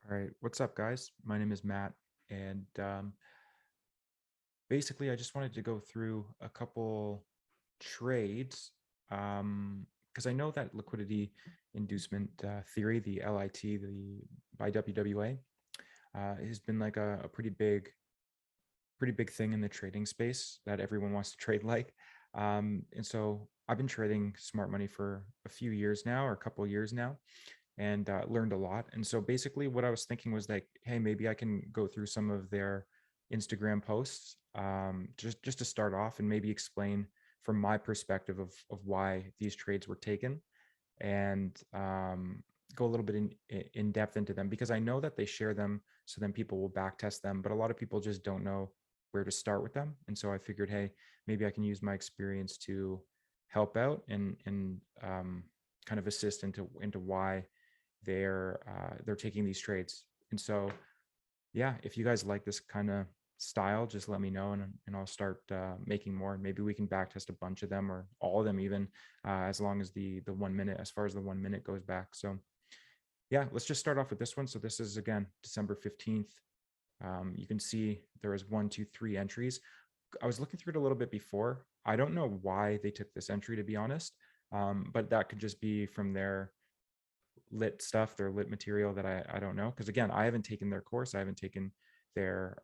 All right, what's up, guys? My name is Matt, and basically, I just wanted to go through a couple trades because I know that liquidity inducement theory, the LIT, the by WWA, has been like a pretty big thing in the trading space that everyone wants to trade like. And so I've been trading smart money for a few years now, or a couple of years now, and learned a lot. And so basically, what I was thinking was like, hey, maybe I can go through some of their Instagram posts, just to start off, and maybe explain from my perspective of why these trades were taken, and go a little bit in depth into them, because I know that they share them, so then people will back test them, but a lot of people just don't know where to start with them. And so I figured, hey, maybe I can use my experience to help out and kind of assist into why they're taking these trades. And so, yeah, if you guys like this kind of style, just let me know, and I'll start making more. And maybe we can backtest a bunch of them, or all of them even, as long as the 1 minute, as far as the 1 minute goes back. So yeah, let's just start off with this one. So this is, again, December 15th. You can see there is 1, 2, 3 entries. I was looking through it a little bit before. I don't know why they took this entry, to be honest, but that could just be from their lit stuff, their lit material that I don't know. Because again, I haven't taken their course. I haven't taken their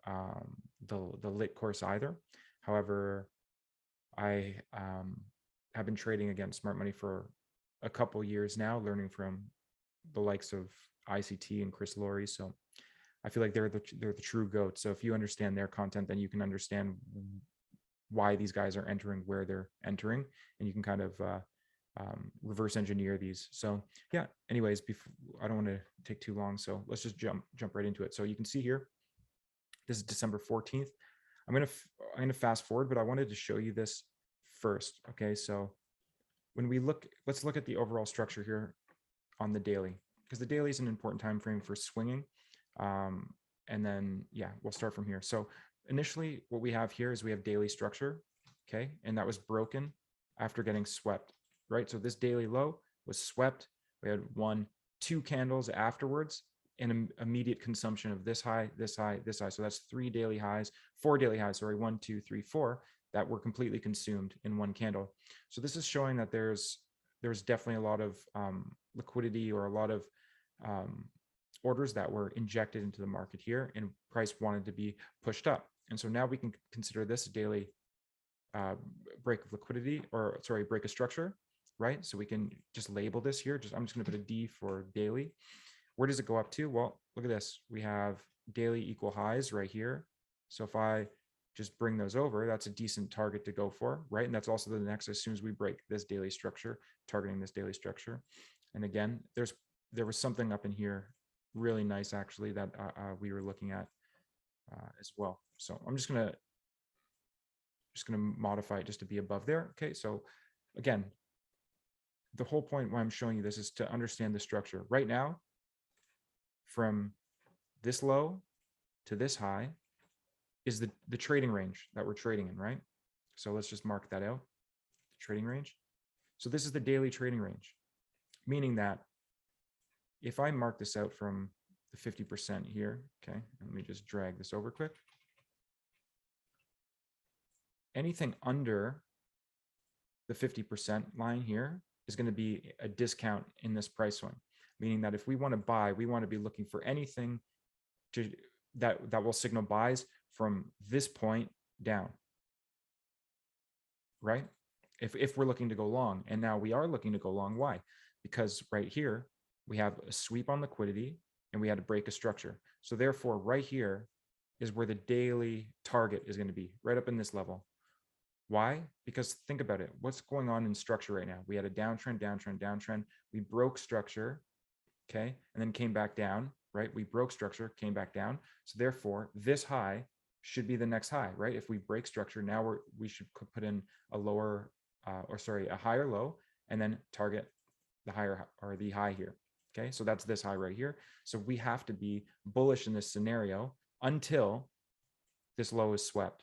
the lit course either. However, I have been trading against smart money for a couple years now, learning from the likes of ICT and Chris Laurie. So I feel like they're the true goat. So if you understand their content, then you can understand why these guys are entering where they're entering, and you can kind of reverse engineer these. So yeah, anyways, I don't want to take too long, so let's just jump right into it. So you can see here, this is December 14th. I'm gonna fast forward, but I wanted to show you this first. Okay, so when we look, let's look at the overall structure here on the daily, because the daily is an important time frame for swinging. And then, yeah, we'll start from here. So initially, what we have here is we have daily structure, okay, and that was broken after getting swept, right? So this daily low was swept. We had 1, 2 candles afterwards, and immediate consumption of this high, this high, this high. So that's 3 daily highs, 4 daily highs, sorry, 1, 2, 3, 4, that were completely consumed in one candle. So this is showing that there's definitely a lot of liquidity, or a lot of orders that were injected into the market here, and price wanted to be pushed up. And so now we can consider this a daily break of liquidity, or sorry, break of structure, right? So we can just label this here. I'm just going to put a D for daily. Where does it go up to? Well, look at this. We have daily equal highs right here. So if I just bring those over, that's a decent target to go for, right? And that's also the next, as soon as we break this daily structure, targeting this daily structure. And again, there was something up in here really nice, actually, that we were looking at as well. So I'm just gonna modify it just to be above there. Okay, so again, the whole point why I'm showing you this is to understand the structure. Right now, from this low to this high is the trading range that we're trading in, right? So let's just mark that out, the trading range. So this is the daily trading range, meaning that if I mark this out from the 50% here, okay, let me just drag this over quick. Anything under the 50% line here is going to be a discount in this price swing, meaning that if we want to buy, we want to be looking for anything that will signal buys from this point down, right? If we're looking to go long, and now we are looking to go long. Why? Because right here we have a sweep on liquidity, and we had to break a structure. So therefore, right here is where the daily target is going to be, right up in this level. Why? Because think about it. What's going on in structure right now? We had a downtrend, downtrend, downtrend. We broke structure, okay, and then came back down, right? We broke structure, came back down. So therefore, this high should be the next high, right? If we break structure, now we should put in a lower, a higher low, and then target the higher, or the high here. Okay, so that's this high right here. So we have to be bullish in this scenario until this low is swept.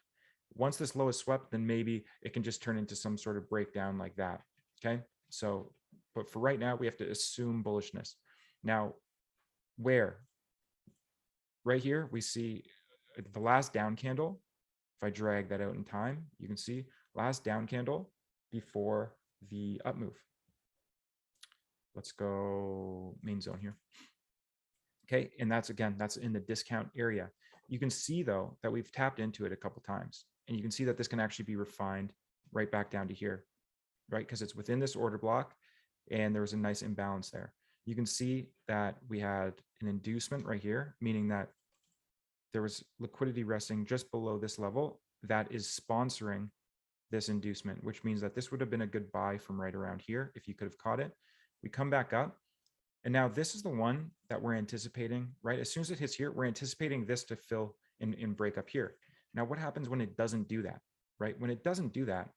Once this low is swept, then maybe it can just turn into some sort of breakdown like that. Okay, so but for right now, we have to assume bullishness. Now, where? right here, we see the last down candle. If I drag that out in time, you can see last down candle before the up move. Let's go main zone here. Okay, and that's again, that's in the discount area. You can see though that we've tapped into it a couple times, and you can see that this can actually be refined right back down to here, right? Because it's within this order block, and there was a nice imbalance there. You can see that we had an inducement right here, meaning that there was liquidity resting just below this level that is sponsoring this inducement, which means that this would have been a good buy from right around here if you could have caught it. We come back up, and now this is the one that we're anticipating, right? As soon as it hits here, we're anticipating this to fill and break up here. Now, what happens when it doesn't do that, right? When it doesn't do that,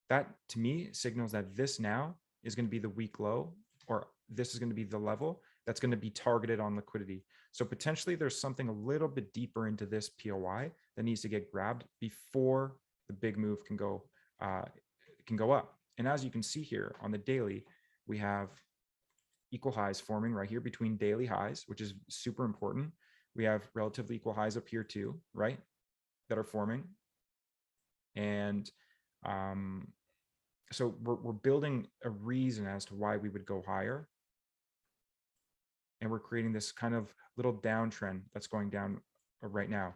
that to me signals that this now is going to be the weak low, or this is going to be the level that's going to be targeted on liquidity. So potentially there's something a little bit deeper into this POI that needs to get grabbed before the big move can go up. And as you can see here on the daily, we have equal highs forming right here between daily highs, which is super important. We have relatively equal highs up here too, right? That are forming. And so we're building a reason as to why we would go higher. And we're creating this kind of little downtrend that's going down right now.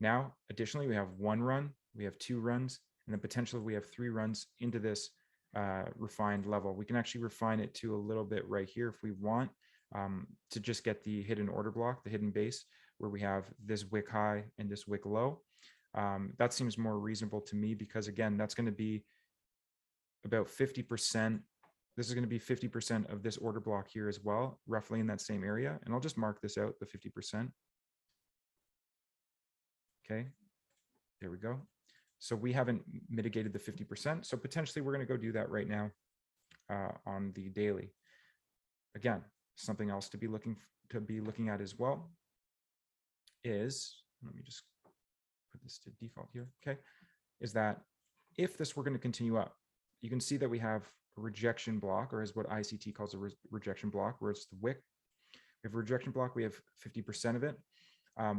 Now, additionally, we have one run, we have two runs, and then potentially we have three runs into this refined level. We can actually refine it to a little bit right here if we want, to just get the hidden order block, the hidden base, where we have this wick high and this wick low. That seems more reasonable to me because, again, that's going to be about 50%. This is going to be 50% of this order block here as well, roughly in that same area. And I'll just mark this out, the 50%. Okay, there we go. So we haven't mitigated the 50%. So potentially we're going to go do that right now on the daily. Again, something else to be looking at as well is, let me just put this to default here. Okay, is that if this were going to continue up, you can see that we have a rejection block, or is what ICT calls a rejection block, where it's the wick. We have a rejection block, we have 50% of it.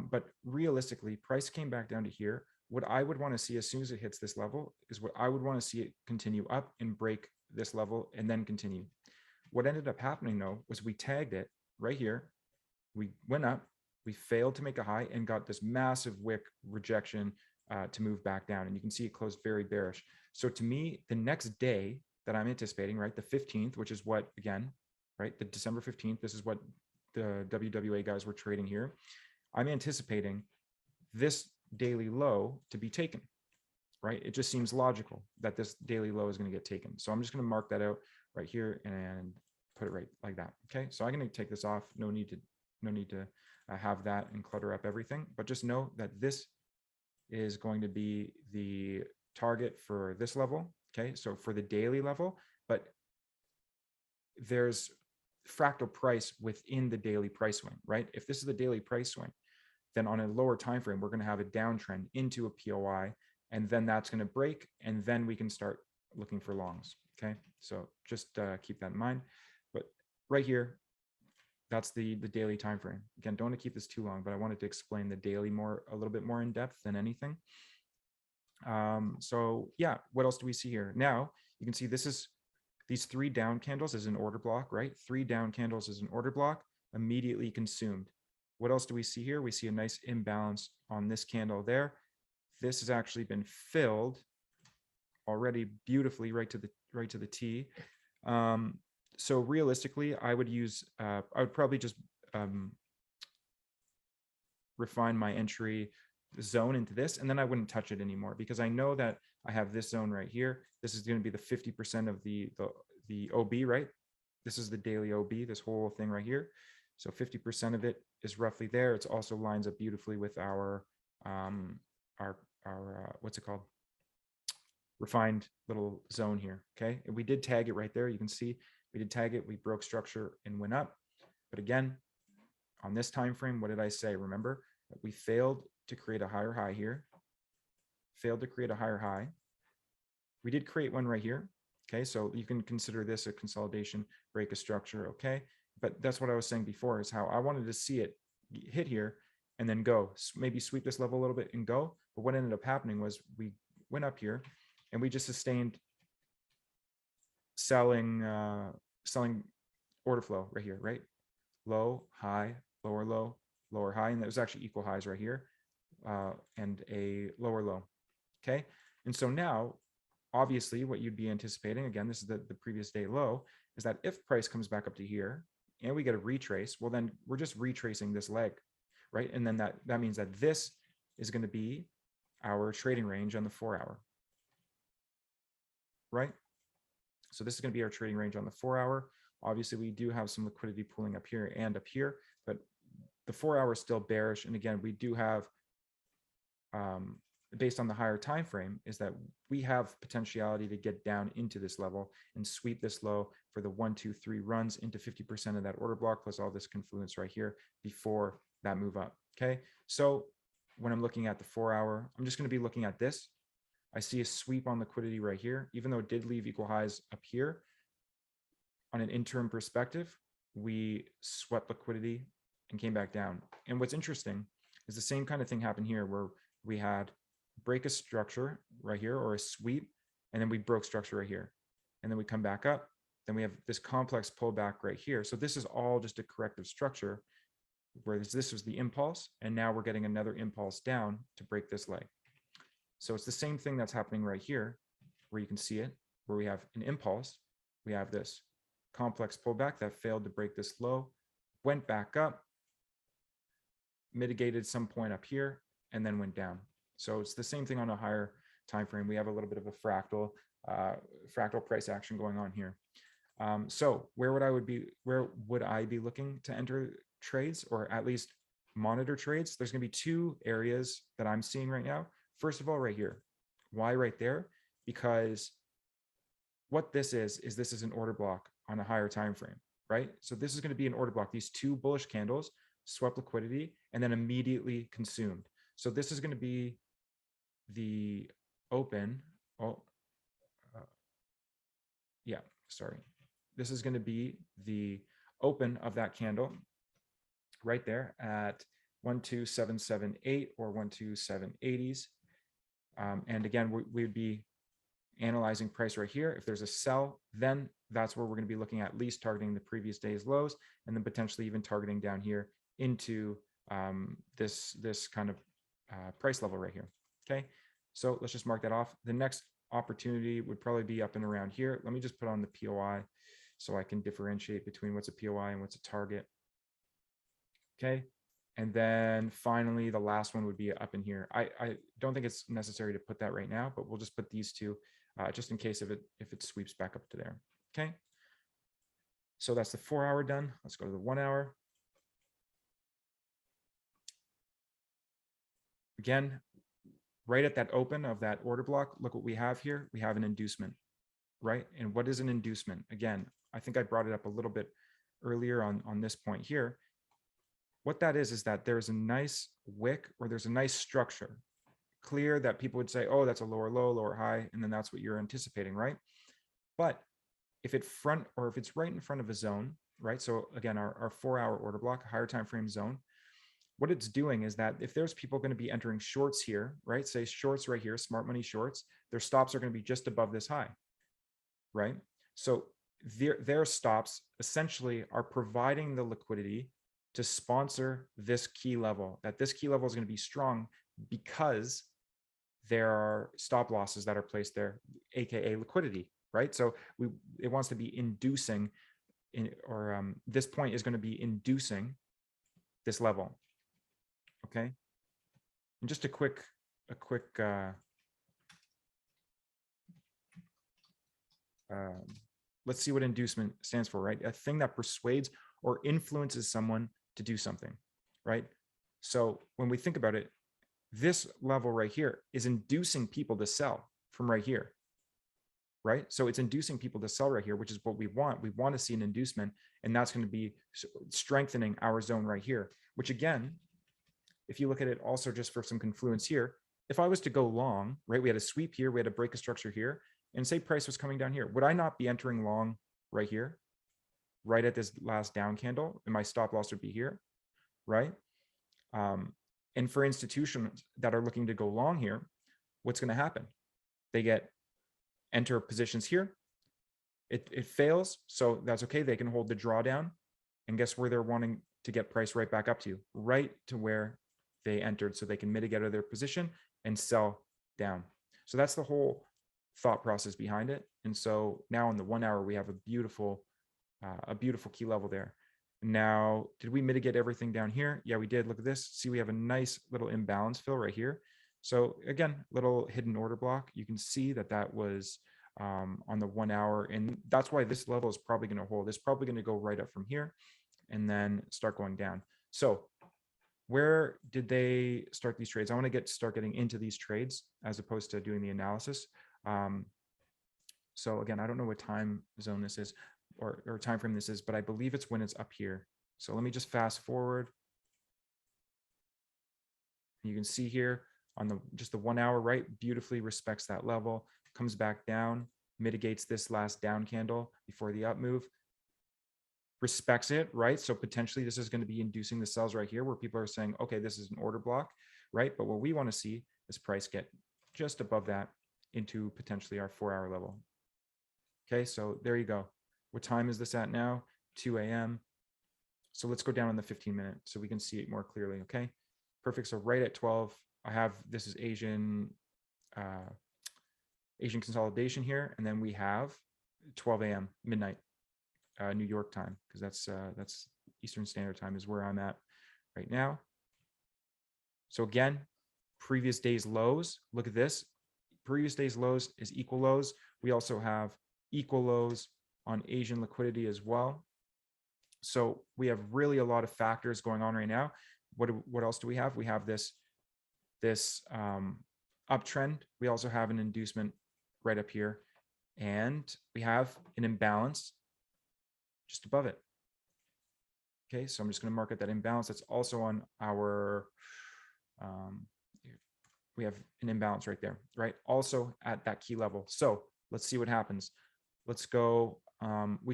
But realistically, price came back down to here. What I would want to see as soon as it hits this level is what I would want to see it continue up and break this level and then continue. What ended up happening though, was we tagged it right here. We went up, we failed to make a high and got this massive wick rejection to move back down. And you can see it closed very bearish. So to me, the next day that I'm anticipating, right, the 15th, which is what, again, right, the December 15th, this is what the WWA guys were trading here. I'm anticipating this daily low to be taken, right? It just seems logical that this daily low is going to get taken. So I'm just going to mark that out right here and put it right like that. Okay, so I'm going to take this off. No need to have that and clutter up everything, but just know that this is going to be the target for this level. Okay, so for the daily level, but there's fractal price within the daily price swing, right? If this is the daily price swing, then on a lower time frame, we're going to have a downtrend into a POI, and then that's going to break, and then we can start looking for longs. Okay, so just keep that in mind. But right here, that's the daily time frame. Again, don't want to keep this too long, but I wanted to explain the daily a little bit more in depth than anything. So yeah, what else do we see here? Now you can see these three down candles is an order block, right? Three down candles is an order block, immediately consumed. What else do we see here? We see a nice imbalance on this candle there. This has actually been filled already beautifully right to the T. So realistically, I would probably just refine my entry zone into this, and then I wouldn't touch it anymore, because I know that I have this zone right here. This is going to be the 50% of the OB, right? This is the daily OB, this whole thing right here. So 50% of it is roughly there. It also lines up beautifully with our what's it called? Refined little zone here. Okay, and we did tag it right there. You can see we did tag it. We broke structure and went up. But again, on this time frame, what did I say? Remember that we failed to create a higher high here. Failed to create a higher high. We did create one right here. Okay, so you can consider this a consolidation, break a structure. Okay, but that's what I was saying before, is how I wanted to see it hit here and then go. Maybe sweep this level a little bit and go. But what ended up happening was we went up here and we just sustained selling order flow right here, right? Low, high, lower, lower, high. And that was actually equal highs right here, and a lower low. Okay. And so now, obviously, what you'd be anticipating, again, this is the previous day low, is that if price comes back up to here and we get a retrace, well, then we're just retracing this leg, right? And then that means that this is going to be our trading range on the 4-hour, right? So this is going to be our trading range on the 4-hour. Obviously, we do have some liquidity pooling up here and up here, but the 4-hour is still bearish. And again, we do have, based on the higher time frame, is that we have potentiality to get down into this level and sweep this low for the 1, 2, 3 runs into 50% of that order block plus all this confluence right here before that move up. Okay, so when I'm looking at the 4-hour, I'm just going to be looking at this. I see a sweep on liquidity right here, even though it did leave equal highs up here. On an interim perspective, we swept liquidity and came back down. And what's interesting is the same kind of thing happened here, where we had break a structure right here, or a sweep, and then we broke structure right here. And then we come back up, then we have this complex pullback right here. So this is all just a corrective structure, whereas this was the impulse, and now we're getting another impulse down to break this leg. So it's the same thing that's happening right here, where you can see it, where we have an impulse, we have this complex pullback that failed to break this low, went back up, mitigated some point up here, and then went down. So it's the same thing on a higher time frame. We have a little bit of a fractal price action going on here. So where would I be looking to enter trades, or at least monitor trades? There's going to be 2 areas that I'm seeing right now. First of all, right here. Why right there? Because what this is this is an order block on a higher time frame, right? So this is going to be an order block. These 2 bullish candles swept liquidity and then immediately consumed. So this is going to be the open. This is going to be the open of that candle right there at 12778 or 12780s. And again, we'd be analyzing price right here. If there's a sell, then that's where we're going to be looking at least targeting the previous day's lows, and then potentially even targeting down here into this kind of price level right here. Okay, so let's just mark that off. The next opportunity would probably be up and around here. Let me just put on the POI so I can differentiate between what's a POI and what's a target. Okay. And then finally, the last one would be up in here. I don't think it's necessary to put that right now, but we'll just put these 2 just in case if it sweeps back up to there. Okay. So that's the 4-hour done. Let's go to the 1-hour. Again, right at that open of that order block, look what we have here. We have an inducement, right? And what is an inducement? Again, I think I brought it up a little bit earlier on this point here. What that is that there's a nice wick, or there's a nice structure, clear, that people would say, oh, that's a lower low, lower high, and then that's what you're anticipating, right? But if it's right in front of a zone, right? So again, our 4-hour order block, higher time frame zone, what it's doing is that if there's people going to be entering shorts here, right? Say shorts right here, smart money shorts, their stops are going to be just above this high, right? So their stops essentially are providing the liquidity to sponsor this key level, that this key level is going to be strong because there are stop losses that are placed there, aka liquidity, right? So it wants to be inducing, this point is going to be inducing this level. Okay, and just a quick let's see what inducement stands for, right? A thing that persuades or influences someone to do something, right? So when we think about it, this level right here is inducing people to sell from right here, right? So it's inducing people to sell right here, which is what we want. We want to see an inducement, and that's going to be strengthening our zone right here, which again, if you look at it also just for some confluence here, if I was to go long, right, we had a sweep here, we had a break of structure here, and say price was coming down here, would I not be entering long right here, right at this last down candle, and my stop loss would be here, right? And for institutions that are looking to go long here, what's going to happen? They enter positions here. It fails, so that's okay. They can hold the drawdown, and guess where they're wanting to get price right back up to? Right to where they entered, so they can mitigate out of their position and sell down. So that's the whole thought process behind it. And so now in the 1 hour, we have a beautiful key level there. Now, did we mitigate everything down here? Yeah, we did. Look at this. See, we have a nice little imbalance fill right here. So again, little hidden order block. You can see that that was on the 1 hour. And that's why this level is probably going to hold. It's probably going to go right up from here and then start going down. So where did they start these trades? I want to start getting into these trades as opposed to doing the analysis. So again, I don't know what time zone this is or time frame this is, but I believe it's when it's up here. So let me just fast forward. You can see here on just the 1 hour, right, beautifully respects that level, comes back down, mitigates this last down candle before the up move, respects it, right? So potentially this is going to be inducing the sells right here where people are saying, okay, this is an order block, right? But what we want to see is price get just above that into potentially our 4 hour level. Okay, so there you go. What time is this at now? 2 a.m. So let's go down on the 15-minute so we can see it more clearly, okay? Perfect, so right at 12, I have, this is Asian consolidation here, and then we have 12 a.m., midnight, New York time, because that's Eastern Standard Time is where I'm at right now. So again, previous day's lows, look at this. Previous day's lows is equal lows. We also have equal lows on Asian liquidity as well. So we have really a lot of factors going on right now. What else do we have? We have this uptrend. We also have an inducement right up here, and we have an imbalance just above it. Okay, so I'm just going to mark it that imbalance. That's also on our, we have an imbalance right there, right? Also at that key level. So let's see what happens. Let's go. We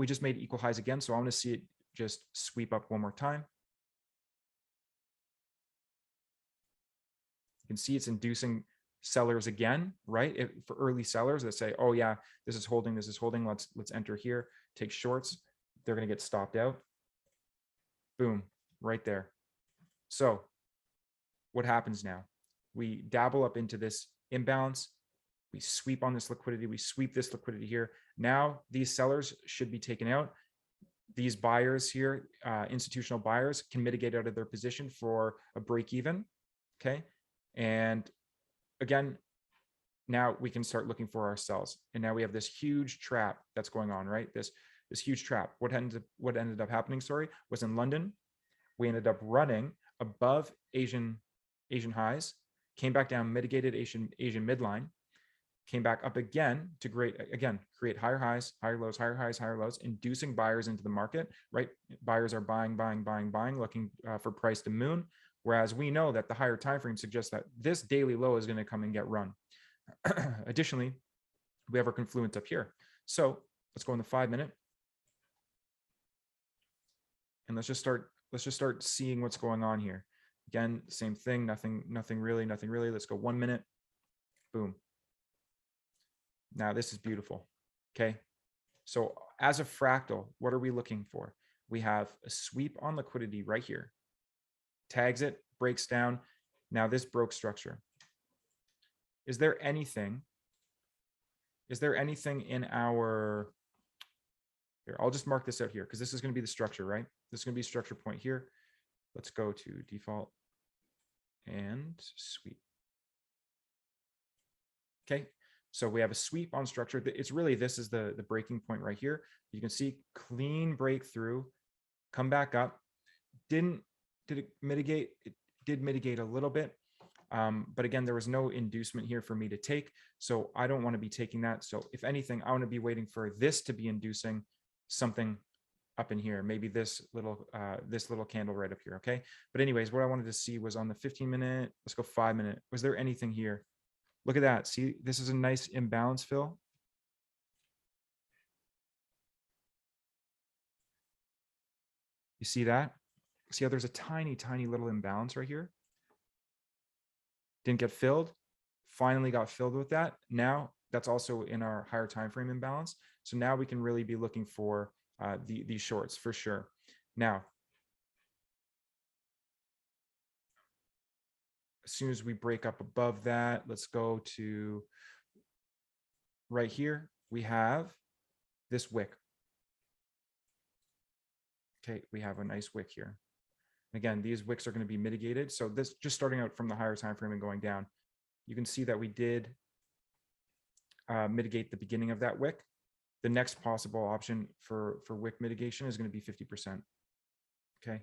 just made equal highs again. So I want to see it just sweep up one more time. You can see it's inducing sellers again, right? For early sellers that say, oh yeah, this is holding, let's enter here, take shorts. They're going to get stopped out. Boom, right there. So what happens now? We dabble up into this imbalance. We sweep on this liquidity. We sweep this liquidity here. Now these sellers should be taken out. These buyers here, institutional buyers, can mitigate out of their position for a break even. Okay. And again, now we can start looking for our sells. And now we have this huge trap that's going on, right? This huge trap. What ended up happening, was in London. We ended up running above Asian highs, came back down, mitigated Asian midline, came back up again to create higher highs, higher lows, higher highs, higher lows, inducing buyers into the market, right? Buyers are buying, looking for price to moon. Whereas we know that the higher time frame suggests that this daily low is going to come and get run. Additionally, we have our confluence up here. So let's go in the 5-minute. And let's just start seeing what's going on here. Again, same thing, nothing really. Let's go 1 minute. Boom. Now this is beautiful. Okay. So as a fractal, what are we looking for? We have a sweep on liquidity right here. Tags it, breaks down. Now this broke structure. Is there anything in our, here, I'll just mark this out here because this is going to be the structure, right? This is going to be a structure point here. Let's go to default and sweep. Okay. So we have a sweep on structure. It's really, this is the breaking point right here. You can see clean breakthrough, come back up. Did it mitigate? It did mitigate a little bit. But again, there was no inducement here for me to take. So I don't want to be taking that. So if anything, I want to be waiting for this to be inducing something up in here. Maybe this little candle right up here. Okay. But anyways, what I wanted to see was on the 15-minute, let's go 5-minute. Was there anything here? Look at that. See, this is a nice imbalance fill. You see that? See how there's a tiny little imbalance right here? didn't get filled, finally got filled with that. Now that's also in our higher time frame imbalance. So now we can really be looking for these shorts for sure. Now, as soon as we break up above that, let's go to right here. We have this wick. Okay, we have a nice wick here. Again, these wicks are going to be mitigated. So this just starting out from the higher time frame and going down, you can see that we did mitigate the beginning of that wick. The next possible option for wick mitigation is going to be 50%. Okay,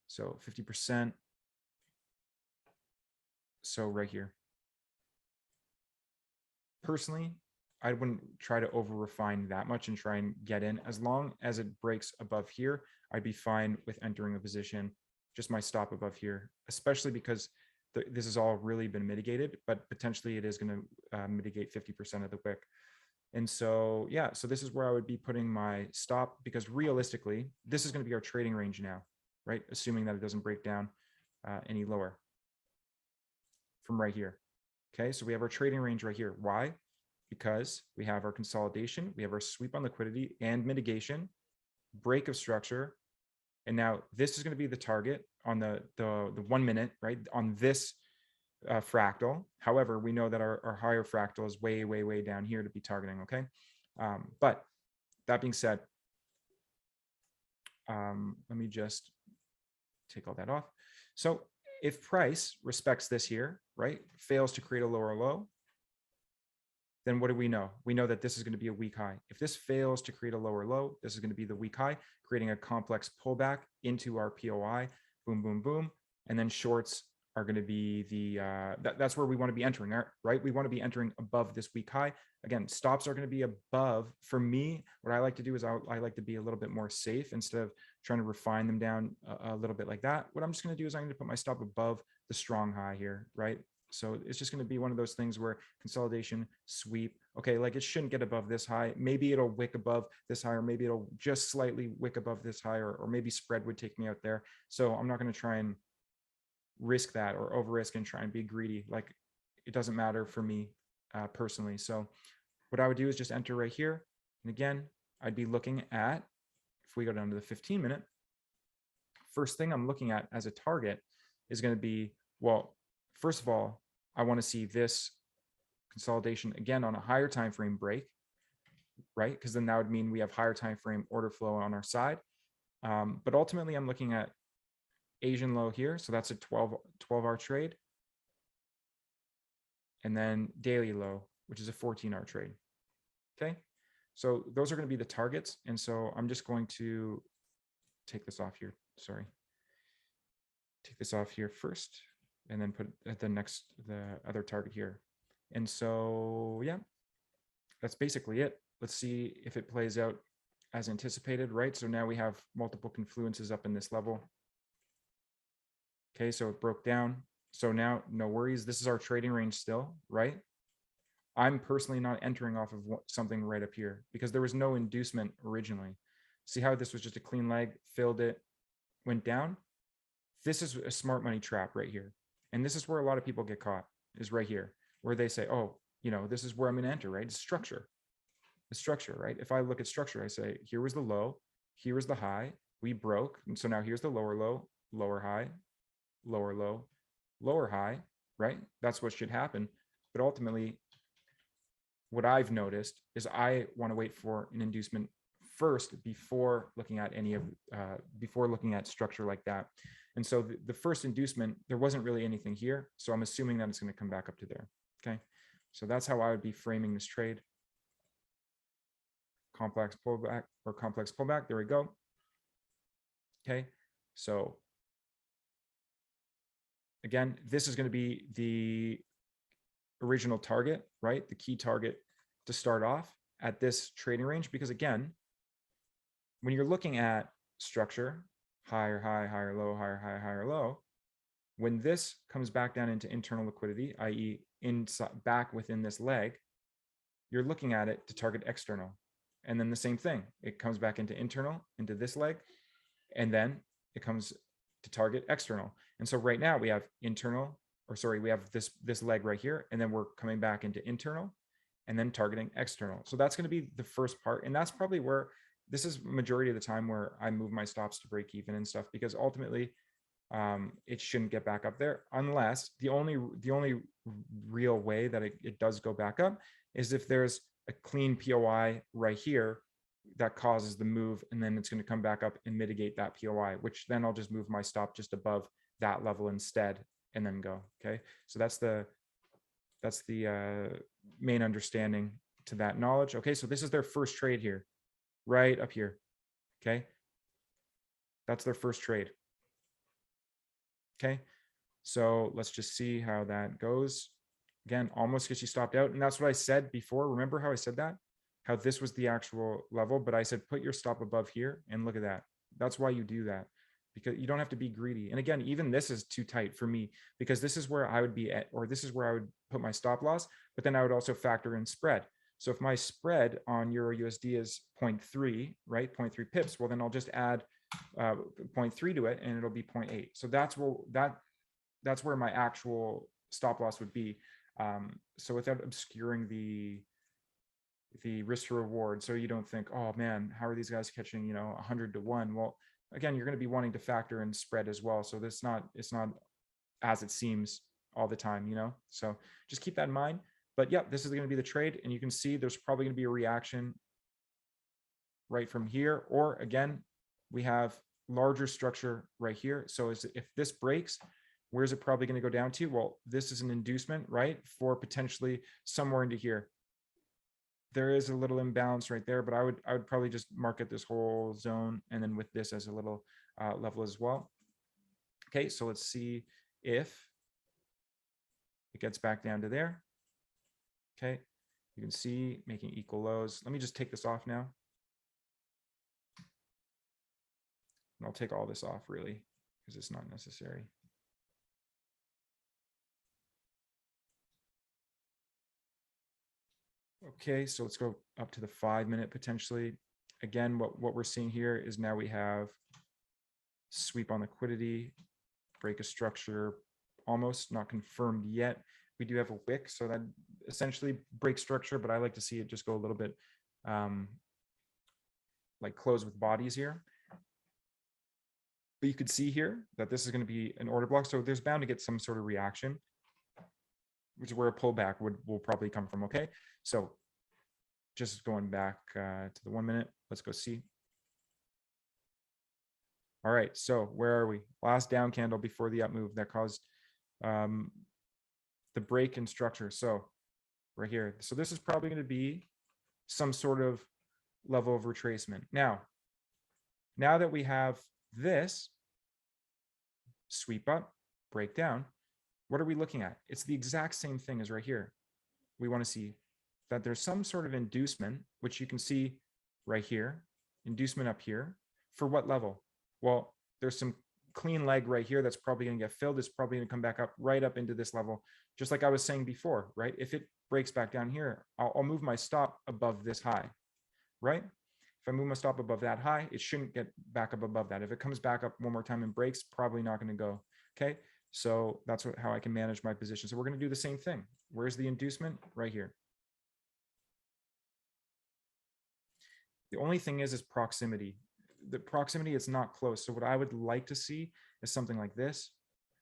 so 50%. So right here. Personally, I wouldn't try to over refine that much and try and get in. As long as it breaks above here, I'd be fine with entering a position, just my stop above here, especially because this has all really been mitigated, but potentially it is going to mitigate 50% of the wick. And so, yeah, so this is where I would be putting my stop, because realistically, this is going to be our trading range now, right? Assuming that it doesn't break down any lower from right here. Okay, so we have our trading range right here. Why? Because we have our consolidation, we have our sweep on liquidity and mitigation, break of structure. And now this is going to be the target on the 1 minute, right? On this fractal. However, we know that our higher fractal is way, way, way down here to be targeting, okay? But that being said, let me just take all that off. So if price respects this here, right, fails to create a lower low, then what do we know? We know that this is going to be a weak high. If this fails to create a lower low, this is going to be the weak high, creating a complex pullback into our POI, boom, boom, boom. And then shorts are going to be the, that's where we want to be entering, right? We want to be entering above this weak high. Again, stops are going to be above. For me, what I like to do is I like to be a little bit more safe instead of trying to refine them down a little bit like that. What I'm just going to do is I'm going to put my stop above the strong high here, right? So it's just going to be one of those things where consolidation, sweep, okay, like it shouldn't get above this high. Maybe it'll wick above this high, or maybe it'll just slightly wick above this high, or maybe spread would take me out there. So I'm not going to try and risk that or over risk and try and be greedy. Like it doesn't matter for me personally. So what I would do is just enter right here. And again, I'd be looking at, if we go down to the 15-minute, first thing I'm looking at as a target is going to be, well, first of all, I want to see this consolidation again on a higher time frame break, right? Because then that would mean we have higher time frame order flow on our side. But ultimately, I'm looking at Asian low here. So that's a 12-hour trade. And then daily low, which is a 14-hour trade. Okay. So those are going to be the targets. And so I'm just going to take this off here. Sorry. Take this off here first, and then put at the other target here. And so, yeah, that's basically it. Let's see if it plays out as anticipated, right? So now we have multiple confluences up in this level. Okay, so it broke down. So now, no worries. This is our trading range still, right? I'm personally not entering off of something right up here because there was no inducement originally. See how this was just a clean leg, filled it, went down? This is a smart money trap right here. And this is where a lot of people get caught, is right here, where they say, oh, you know, this is where I'm going to enter, right? It's structure. The structure, right? If I look at structure, I say, here was the low, here was the high, we broke. And so now here's the lower low, lower high, lower low, lower high, right? That's what should happen. But ultimately, what I've noticed is I want to wait for an inducement first before looking at before looking at structure like that. And so the first inducement, there wasn't really anything here. So I'm assuming that it's going to come back up to there. Okay. So that's how I would be framing this trade. Complex pullback or complex pullback. There we go. Okay. So again, this is going to be the original target, right? The key target to start off at this trading range, because again, when you're looking at structure, higher high, higher low, higher high, higher low, when this comes back down into internal liquidity, i.e. back within this leg, you're looking at it to target external. And then the same thing, it comes back into internal, into this leg, and then it comes to target external. And so right now we have internal, or sorry, we have this leg right here, and then we're coming back into internal and then targeting external. So that's going to be the first part. And that's probably where this is majority of the time where I move my stops to break even and stuff, because ultimately it shouldn't get back up there, unless the only real way that it does go back up is if there's a clean POI right here that causes the move, and then it's going to come back up and mitigate that POI, which then I'll just move my stop just above that level instead and then go. Okay, so that's the main understanding to that knowledge. Okay, so this is their first trade here, right up here. Okay, that's their first trade. Okay, so let's just see how that goes. Again, almost gets you stopped out. And that's what I said before. Remember how I said that? How this was the actual level, but I said put your stop above here, and look at that. That's why you do that, because you don't have to be greedy. And again, even this is too tight for me, because this is where I would be at, or this is where I would put my stop loss, but then I would also factor in spread. So if my spread on Euro USD is 0.3, right, 0.3 pips, well, then I'll just add 0.3 to it, and it'll be 0.8. So that's where my actual stop loss would be. So without obscuring the risk to reward, so you don't think, oh man, how are these guys catching 100 to 1? Well, again, you're going to be wanting to factor in spread as well. So it's not as it seems all the time, so just keep that in mind. But yeah, this is going to be the trade, and you can see there's probably going to be a reaction right from here, or again, we have larger structure right here. So if this breaks, where's it probably going to go down to? Well, this is an inducement, right, for potentially somewhere into here. There is a little imbalance right there, but I would probably just market this whole zone, and then with this as a little level as well. Okay, so let's see if it gets back down to there. Okay, you can see making equal lows. Let me just take this off now. And I'll take all this off really, because it's not necessary. Okay, so let's go up to the 5-minute potentially. Again, what we're seeing here is now we have sweep on liquidity, break a structure, almost not confirmed yet. We do have a wick, so that essentially breaks structure, but I like to see it just go a little bit like close with bodies here. But you could see here that this is going to be an order block, so there's bound to get some sort of reaction, which is where a pullback will probably come from. Okay, so just going back to the 1 minute, let's go see. All right, so where are we? Last down candle before the up move that caused the break in structure. So right here. So this is probably going to be some sort of level of retracement. Now that we have this sweep up, break down, what are we looking at? It's the exact same thing as right here. We want to see that there's some sort of inducement, which you can see right here, inducement up here. For what level? Well, there's some clean leg right here that's probably going to get filled. It's probably going to come back up right up into this level, just like I was saying before, right? If it breaks back down here, I'll move my stop above this high, right? If I move my stop above that high, it shouldn't get back up above that. If it comes back up one more time and breaks, probably not going to go. Okay, so that's how I can manage my position. So we're going to do the same thing. Where's the inducement? Right here. The only thing is proximity. The proximity is not close. So what I would like to see is something like this.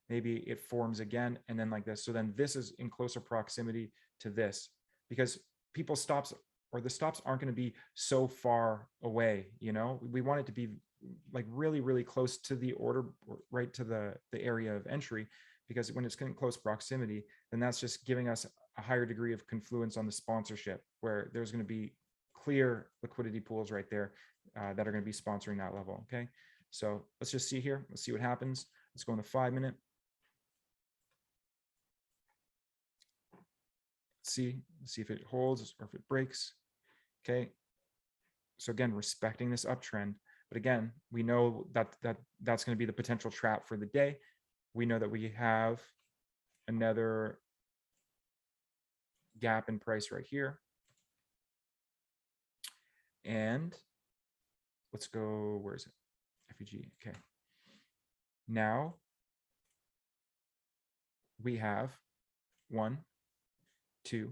Maybe it forms again and then like this. So then this is in closer proximity to this, because people's stops or the stops aren't going to be so far away. We want it to be like really, really close to the order, right to the area of entry, because when it's in close proximity, then that's just giving us a higher degree of confluence on the sponsorship, where there's going to be clear liquidity pools right there that are going to be sponsoring that level. Okay, so let's just see here. Let's see what happens. Let's go on the 5-minute. Let's see if it holds or if it breaks. Okay, so again, respecting this uptrend, but again, we know that that's going to be the potential trap for the day. We know that we have another gap in price right here. And let's go, where is it? FEG, okay. Now, we have 1, 2,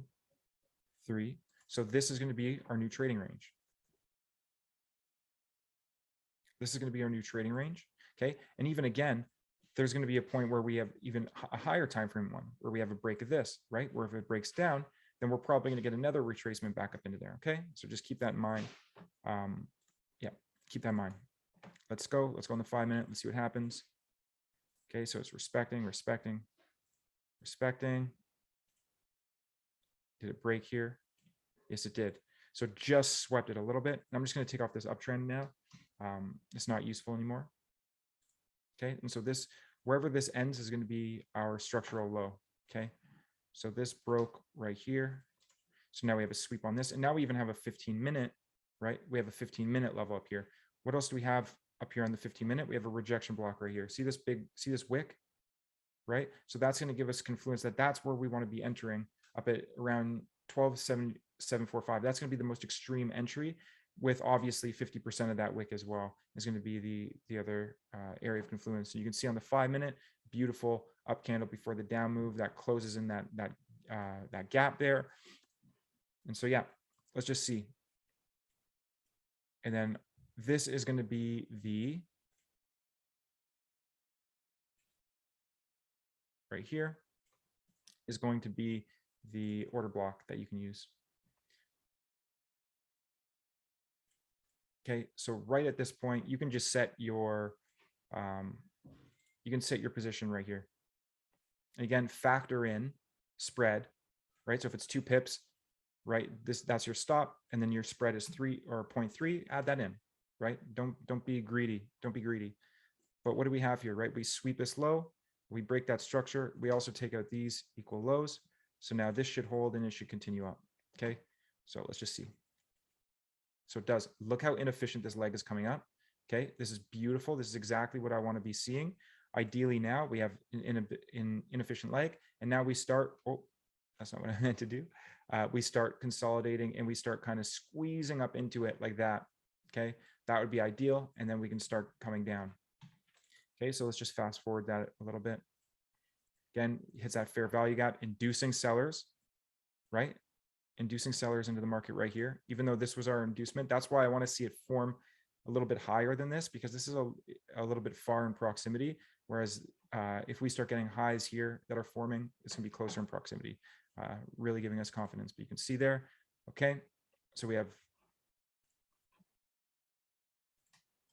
3. So this is going to be our new trading range. This is going to be our new trading range. Okay. And even again, there's going to be a point where we have even a higher time frame one, where we have a break of this, right? Where if it breaks down, then we're probably going to get another retracement back up into there. Okay. So just keep that in mind. Yeah, keep that in mind. Let's go on the 5 minute. Let's see what happens. Okay. So it's respecting. Did it break here? Yes, it did. So just swept it a little bit. And I'm just going to take off this uptrend now. It's not useful anymore. Okay. And so this, wherever this ends is going to be our structural low. Okay. So this broke right here. So now we have a sweep on this. And now we even have a 15-minute, right? We have a 15-minute level up here. What else do we have up here on the 15-minute? We have a rejection block right here. See this wick, right? So that's going to give us confluence that's where we want to be entering up at around 12,745. That's going to be the most extreme entry, with obviously 50% of that wick as well is going to be the other area of confluence. So you can see on the 5 minute, beautiful up candle before the down move that closes in that gap there. And so, yeah, let's just see. And then this is going to be right here is going to be the order block that you can use. Okay, so right at this point, you can just set your position right here. And again, factor in spread, right? So if it's 2 pips, right, that's your stop, and then your spread is 3 or 0.3. Add that in, right? Don't be greedy. Don't be greedy. But what do we have here, right? We sweep this low, we break that structure. We also take out these equal lows. So now this should hold and it should continue up. Okay, so let's just see. So it does. Look how inefficient this leg is coming up. Okay, this is beautiful. This is exactly what I want to be seeing. Ideally, now we have an inefficient leg, and now we start. Oh, that's not what I meant to do. We start consolidating and we start kind of squeezing up into it like that. Okay, that would be ideal, and then we can start coming down. Okay, so let's just fast forward that a little bit. Again, hits that fair value gap, inducing sellers, right? Inducing sellers into the market right here. Even though this was our inducement, that's why I want to see it form a little bit higher than this, because this is a little bit far in proximity. Whereas if we start getting highs here that are forming, it's going to be closer in proximity, really giving us confidence. But you can see there, okay, so we have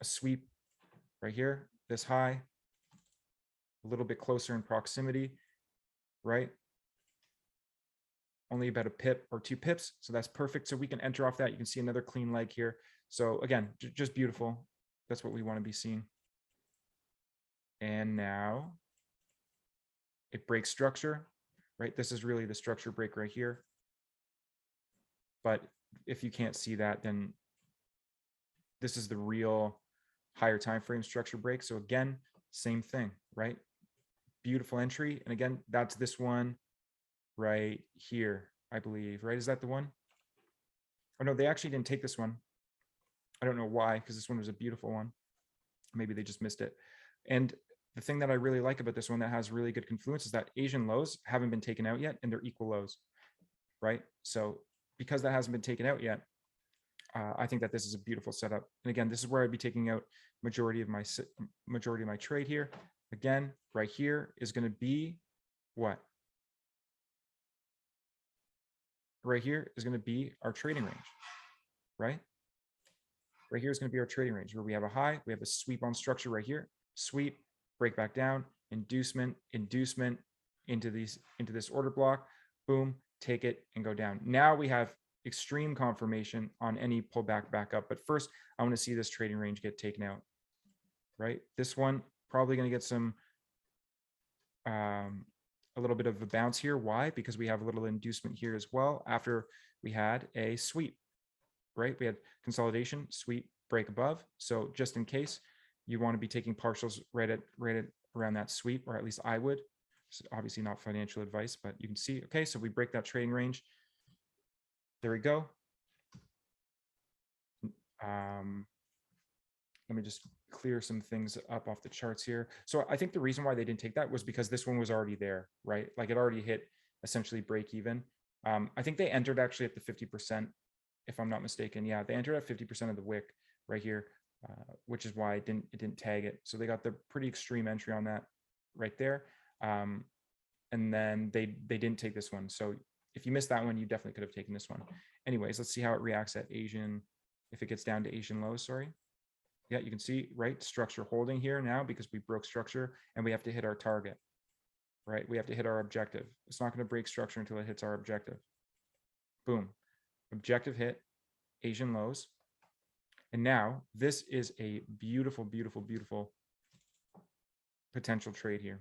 a sweep right here, this high, a little bit closer in proximity, right? Only about a pip or 2 pips. So that's perfect. So we can enter off that. You can see another clean leg here. So again, just beautiful. That's what we want to be seeing. And now it breaks structure, right? This is really the structure break right here. But if you can't see that, then this is the real higher time frame structure break. So again, same thing, right? Beautiful entry. And again, that's this one right here, I believe, right? Is that the one? Oh no, they actually didn't take this one. I don't know why, because this one was a beautiful one. Maybe they just missed it. And the thing that I really like about this one that has really good confluence is that Asian lows haven't been taken out yet, and they're equal lows, right? So because that hasn't been taken out yet, I think that this is a beautiful setup. And again, this is where I'd be taking out majority of my trade here. Again, right here is going to be what? Right here is going to be our trading range, right? Right here is going to be our trading range where we have a high, we have a sweep on structure right here, sweep, break back down, inducement into this order block, boom, take it and go down. Now we have extreme confirmation on any pullback back up. But first, I want to see this trading range get taken out, right? This one probably going to get some a little bit of a bounce here. Why? Because we have a little inducement here as well after we had a sweep, right? We had consolidation, sweep, break above. So just in case you want to be taking partials right at around that sweep, or at least I would. It's obviously not financial advice, but you can see, okay, so we break that trading range. There we go. Let me just clear some things up off the charts here. So I think the reason why they didn't take that was because this one was already there, right? Like it already hit essentially break even. I think they entered actually at the 50%, if I'm not mistaken. Yeah, they entered at 50% of the wick right here, which is why it didn't tag it. So they got the pretty extreme entry on that right there. And then they didn't take this one. So if you missed that one, you definitely could have taken this one. Anyways, let's see how it reacts at Asian, if it gets down to Asian lows, sorry. Yeah, you can see, right, structure holding here now because we broke structure and we have to hit our target, right? We have to hit our objective. It's not going to break structure until it hits our objective. Boom. Objective hit, Asian lows. And now this is a beautiful, beautiful, beautiful potential trade here.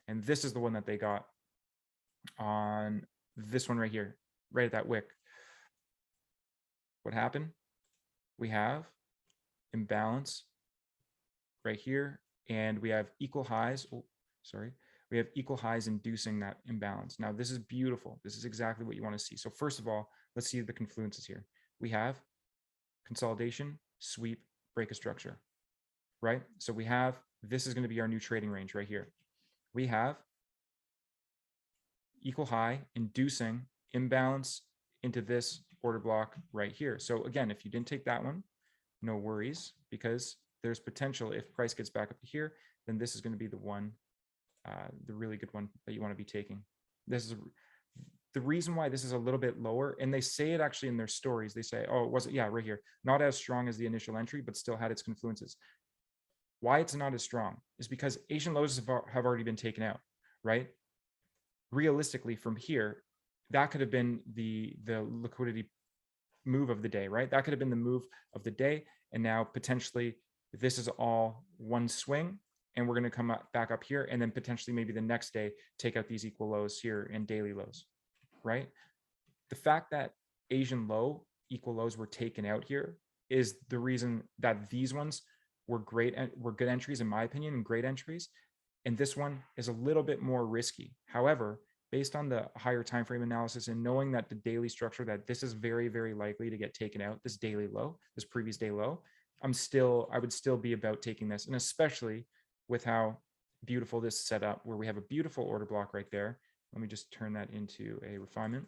And this is the one that they got on this one right here, right at that wick. What happened? We have imbalance right here, and we have equal highs. Oh, sorry. We have equal highs inducing that imbalance. Now, this is beautiful. This is exactly what you want to see. So first of all, let's see the confluences here. We have consolidation, sweep, break a structure, right? So we have, this is going to be our new trading range right here. We have equal high inducing imbalance into this order block right here. So again, if you didn't take that one, no worries, because there's potential if price gets back up to here, then this is going to be the one, the really good one that you want to be taking. This is the reason why this is a little bit lower, and they say it actually in their stories. They say, oh, it wasn't, yeah, right here, not as strong as the initial entry, but still had its confluences. Why it's not as strong is because Asian lows have already been taken out, right? Realistically, from here, that could have been the liquidity move of the day, right? That could have been the move of the day. And now potentially this is all one swing, and we're going to come back up here, and then potentially maybe the next day take out these equal lows here and daily lows, right? The fact that Asian low equal lows were taken out here is the reason that these ones were good entries in my opinion, and great entries. And this one is a little bit more risky. However, based on the higher time frame analysis and knowing that the daily structure, that this is very, very likely to get taken out, this daily low, this previous day low, I would still be about taking this. And especially with how beautiful this is set up, where we have a beautiful order block right there. Let me just turn that into a refinement.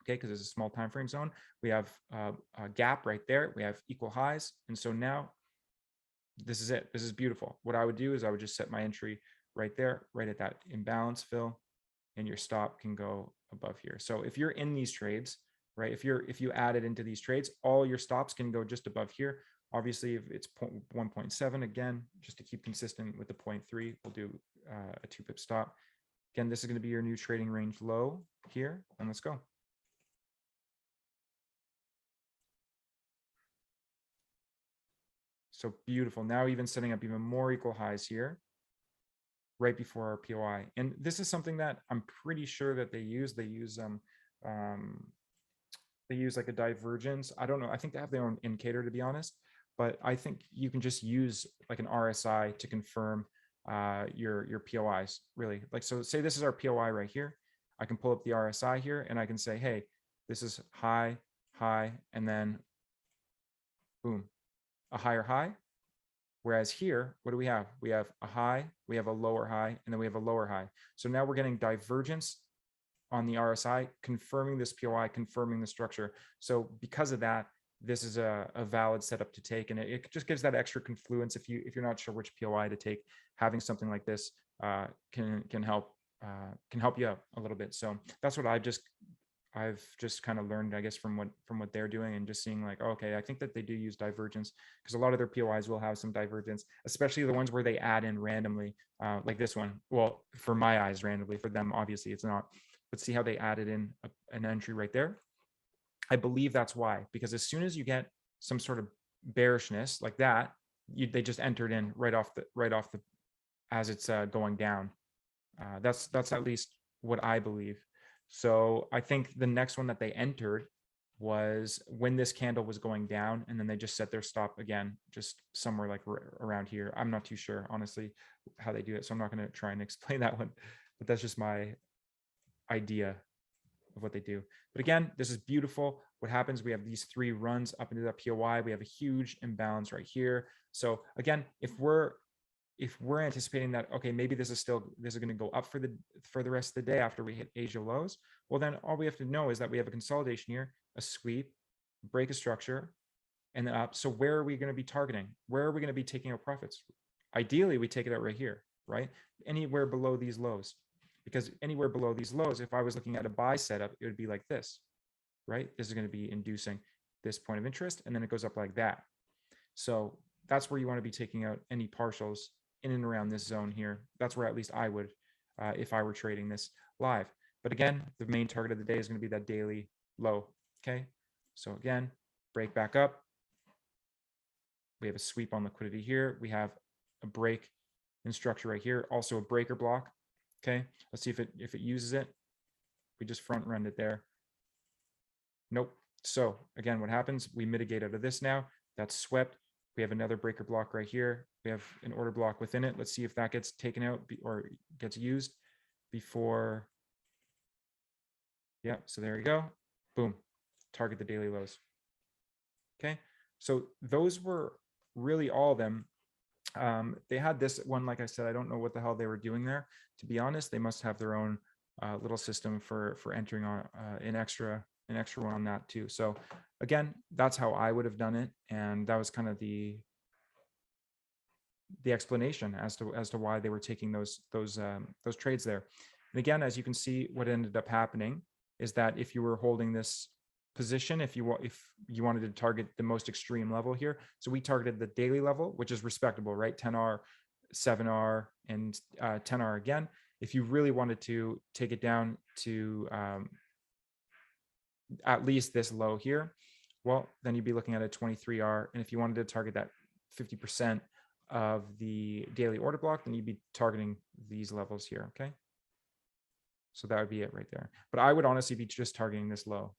Okay, because it's a small time frame zone. We have a gap right there. We have equal highs. And so now this is it. This is beautiful. What I would do is I would just set my entry right there, right at that imbalance fill, and your stop can go above here. So if you're in these trades, right, if you add it into these trades, all your stops can go just above here. Obviously, if it's 1.7, again, just to keep consistent with the 0.3, we'll do a 2-pip stop. Again, this is going to be your new trading range low here, and let's go. So beautiful. Now even setting up even more equal highs here right before our POI. And this is something that I'm pretty sure that they use. They use like a divergence. I don't know. I think they have their own indicator, to be honest. But I think you can just use like an RSI to confirm your POIs, really. Like, so say this is our POI right here. I can pull up the RSI here and I can say, hey, this is high, high, and then boom, a higher high. Whereas here, what do we have? We have a high, we have a lower high, and then we have a lower high. So now we're getting divergence on the RSI, confirming this POI, confirming the structure. So because of that, this is a valid setup to take, and it just gives that extra confluence. If you're not sure which POI to take, having something like this can help you out a little bit. So that's what I've just kind of learned, I guess, from what they're doing, and just seeing like, oh, okay, I think that they do use divergence, because a lot of their POIs will have some divergence, especially the ones where they add in randomly, like this one. Well, for my eyes, randomly. For them, obviously, it's not. But see how they added in an entry right there? I believe that's why, because as soon as you get some sort of bearishness like that, they just entered in right off the as it's going down. That's at least what I believe. So I think the next one that they entered was when this candle was going down, and then they just set their stop again, just somewhere like around here. I'm not too sure, honestly, how they do it, so I'm not going to try and explain that one, but that's just my idea of what they do. But again, this is beautiful. What happens? We have these 3 runs up into that POI. We have a huge imbalance right here. So again, if we're anticipating that, okay, maybe this is going to go up for the rest of the day after we hit Asia lows, well, then all we have to know is that we have a consolidation here, a sweep, break a structure, and then up. So where are we going to be targeting? Where are we going to be taking out profits? Ideally, we take it out right here, right? Anywhere below these lows, because anywhere below these lows, if I was looking at a buy setup, it would be like this, right? This is going to be inducing this point of interest, and then it goes up like that. So that's where you want to be taking out any partials in and around this zone here. That's where at least I would, if I were trading this live. But again, the main target of the day is going to be that daily low. Okay. So again, break back up. We have a sweep on liquidity here. We have a break in structure right here. Also a breaker block. Okay. Let's see if it uses it. We just front run it there. Nope. So again, what happens? We mitigate out of this now. That's swept. We have another breaker block right here. We have an order block within it. Let's see if that gets taken out or gets used before. Yeah, so there you go. Boom. Target the daily lows. Okay, so those were really all of them. They had this one, like I said, I don't know what the hell they were doing there. To be honest, they must have their own little system for entering on an extra one on that too. So again, that's how I would have done it, and that was kind of the explanation as to why they were taking those trades there. And again, as you can see, what ended up happening is that if you were holding this position, if you wanted to target the most extreme level here, so we targeted the daily level, which is respectable, right? 10R, 7R, and 10R again. If you really wanted to take it down to at least this low here, well, then you'd be looking at a 23R. And if you wanted to target that 50% of the daily order block, then you'd be targeting these levels here. Okay. So that would be it right there. But I would honestly be just targeting this low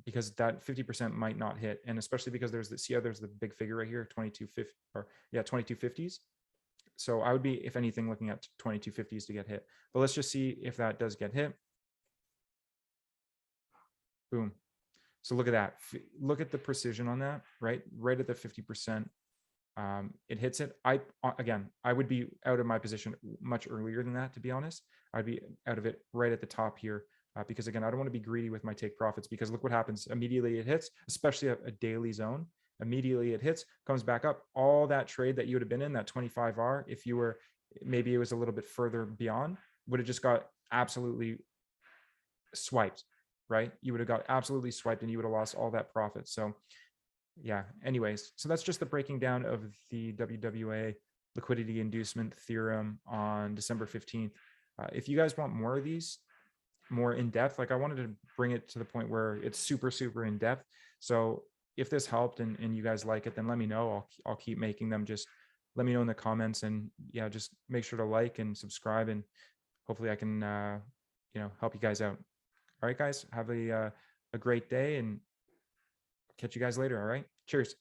because that 50% might not hit. And especially because there's the big figure right here, 2250 or 2250s. So I would be, if anything, looking at 2250s to get hit. But let's just see if that does get hit. Boom. So look at that. Look at the precision on that, right? Right at the 50%. It hits it. I would be out of my position much earlier than that, to be honest. I'd be out of it right at the top here because again, I don't want to be greedy with my take profits because look what happens. Immediately it hits, especially a daily zone. Immediately it hits, comes back up. All that trade that you would have been in, that 25R, if you were, maybe it was a little bit further beyond, would have just got absolutely swiped, right? You would have got absolutely swiped and you would have lost all that profit. So yeah, anyways, so that's just the breaking down of the WWA liquidity inducement theorem on December 15th. If you guys want more of these, more in depth, like I wanted to bring it to the point where it's super, super in depth. So if this helped and you guys like it, then let me know. I'll keep making them. Just let me know in the comments, and yeah, just make sure to like and subscribe, and hopefully I can, help you guys out. All right, guys, have a great day, and catch you guys later. All right. Cheers.